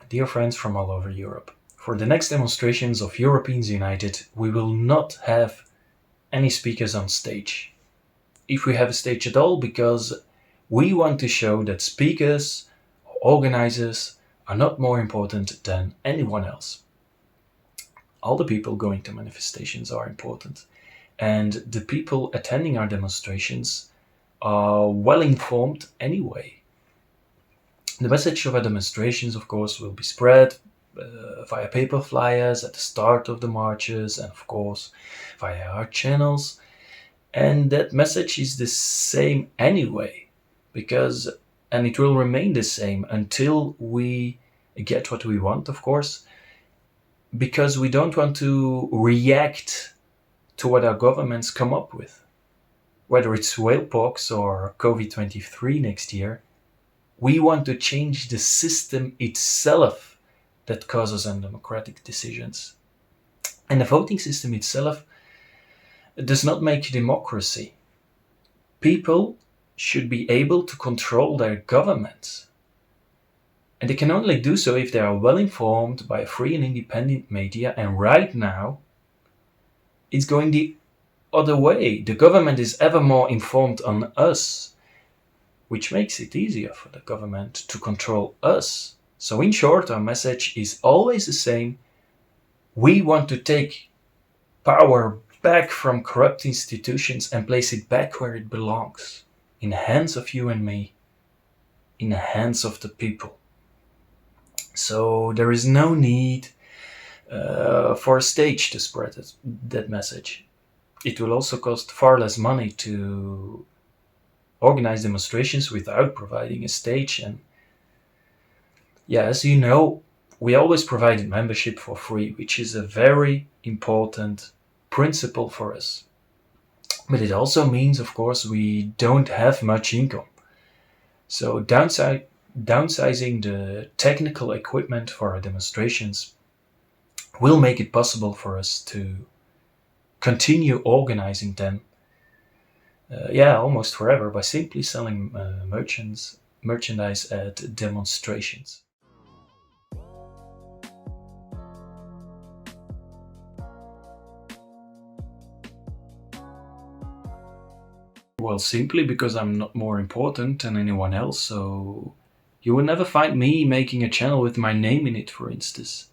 Dear friends from all over Europe, for the next demonstrations of Europeans United, we will not have any speakers on stage. If we have a stage at all, because we want to show that speakers or organizers are not more important than anyone else. All the people going to manifestations are important, and the people attending our demonstrations are well informed anyway. The message of our demonstrations, of course, will be spread via paper flyers at the start of the marches and, of course, via our channels. And that message is the same anyway, and it will remain the same until we get what we want, of course, because we don't want to react to what our governments come up with. Whether it's whalepox or COVID-23 next year, we want to change the system itself that causes undemocratic decisions. And the voting system itself does not make democracy. People should be able to control their governments. And they can only do so if they are well informed by a free and independent media. And right now, it's going the other way. The government is ever more informed on us, which makes it easier for the government to control us. So in short, our message is always the same. We want to take power back from corrupt institutions and place it back where it belongs, in the hands of you and me, in the hands of the people. So there is no need for a stage to spread that message. It will also cost far less money to organize demonstrations without providing a stage. And as you know, we always provided membership for free, which is a very important principle for us. But it also means, of course, we don't have much income. So downsizing the technical equipment for our demonstrations will make it possible for us to continue organizing them almost forever by simply selling merchandise at demonstrations. Well, simply because I'm not more important than anyone else, so you will never find me making a channel with my name in it, for instance.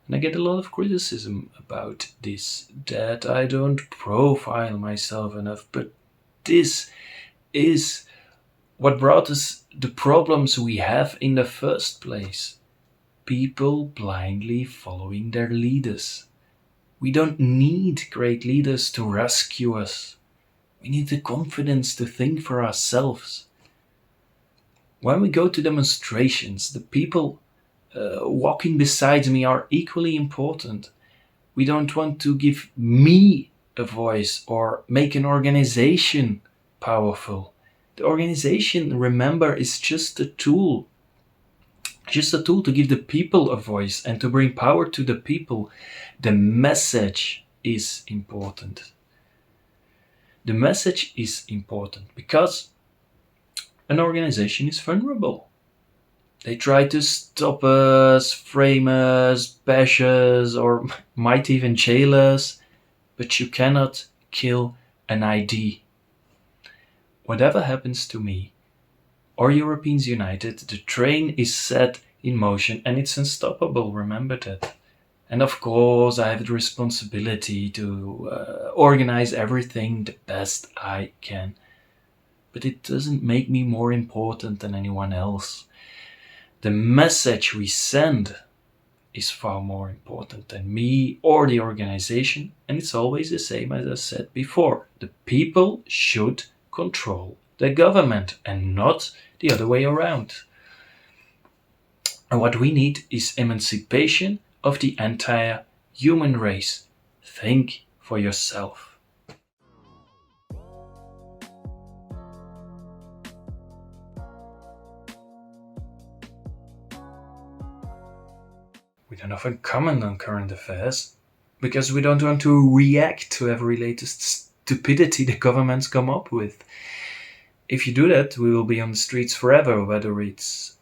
And I get a lot of criticism about this, that I don't profile myself enough, but this is what brought us the problems we have in the first place. People blindly following their leaders. We don't need great leaders to rescue us. We need the confidence to think for ourselves. When we go to demonstrations, the people walking beside me are equally important. We don't want to give me a voice or make an organization powerful. The organization, remember, is just a tool. Just a tool to give the people a voice and to bring power to the people. The message is important. The message is important because an organization is vulnerable. They try to stop us, frame us, bash us, or might even jail us, but you cannot kill an ID. Whatever happens to me or Europeans United, the train is set in motion and it's unstoppable, remember that. And of course, I have the responsibility to organize everything the best I can. But it doesn't make me more important than anyone else. The message we send is far more important than me or the organization. And it's always the same as I said before. The people should control the government and not the other way around. And what we need is emancipation of the entire human race. Think for yourself. We don't often comment on current affairs because we don't want to react to every latest stupidity the governments come up with. If you do that, we will be on the streets forever, whether it's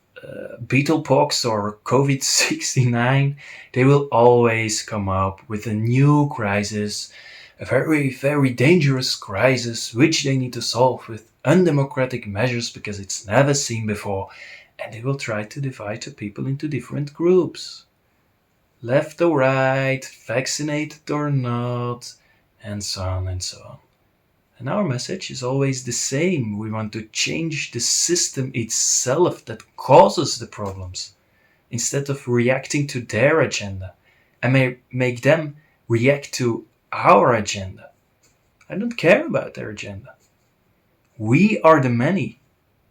beetlepox or COVID-69, they will always come up with a new crisis, a very, very dangerous crisis, which they need to solve with undemocratic measures because it's never seen before. And they will try to divide the people into different groups. Left or right, vaccinated or not, and so on and so on. And our message is always the same. We want to change the system itself that causes the problems, instead of reacting to their agenda, and make them react to our agenda. I don't care about their agenda. We are the many.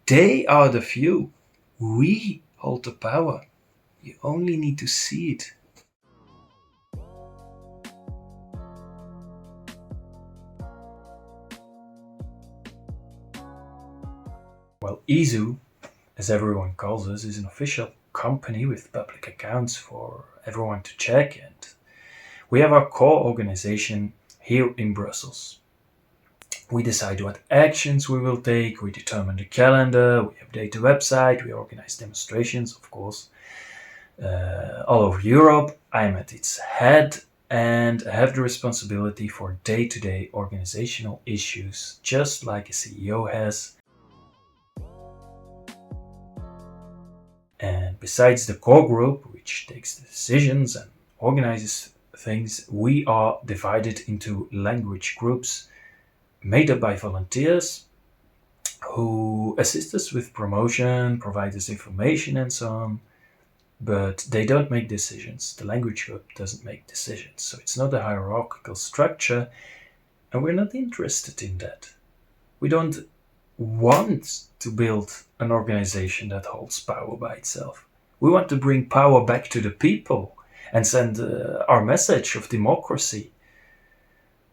They are the few. We hold the power. You only need to see it. Well, EsU, as everyone calls us, is an official company with public accounts for everyone to check, and we have our core organization here in Brussels. We decide what actions we will take, we determine the calendar, we update the website, we organize demonstrations, of course, all over Europe. I'm at its head and have the responsibility for day-to-day organizational issues, just like a CEO has. And besides the core group, which takes the decisions and organizes things, we are divided into language groups made up by volunteers who assist us with promotion, provide us information and so on, but they don't make decisions. The language group doesn't make decisions, so it's not a hierarchical structure, and we're not interested in that. We don't want to build an organization that holds power by itself. We want to bring power back to the people and send our message of democracy.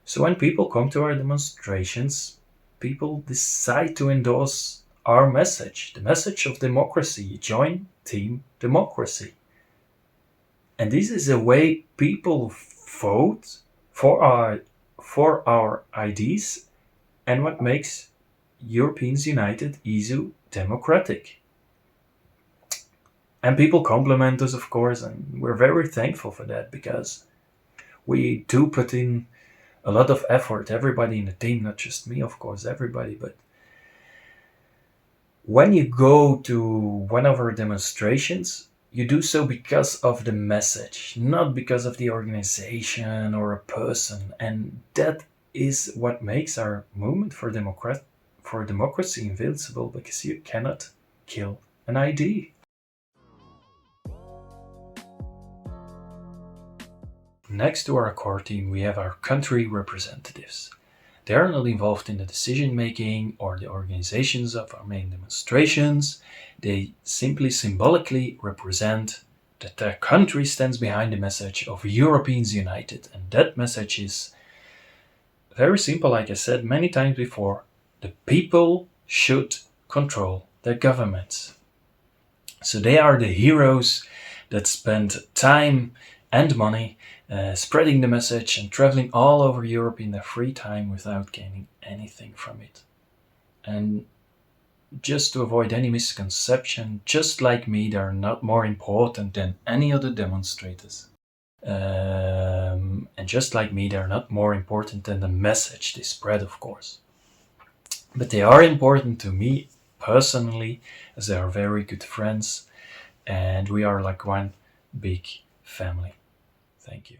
So when people come to our demonstrations, people decide to endorse our message, the message of democracy. Join Team Democracy. And this is a way people vote for our ideas and what makes Europeans United EsU democratic. And people compliment us, of course, and we're very thankful for that, because we do put in a lot of effort, everybody in the team, not just me, of course, everybody. But when you go to one of our demonstrations, you do so because of the message, not because of the organization or a person. And that is what makes our movement for democracy invincible, because you cannot kill an idea. Next to our core team, we have our country representatives. They are not involved in the decision making or the organizations of our main demonstrations. They simply symbolically represent that their country stands behind the message of Europeans United. And that message is very simple, like I said many times before. The people should control their governments. So they are the heroes that spend time and money spreading the message and traveling all over Europe in their free time without gaining anything from it. And just to avoid any misconception, just like me, they are not more important than any other demonstrators. And just like me, they are not more important than the message they spread, of course. But they are important to me personally, as they are very good friends, and we are like one big family. Thank you.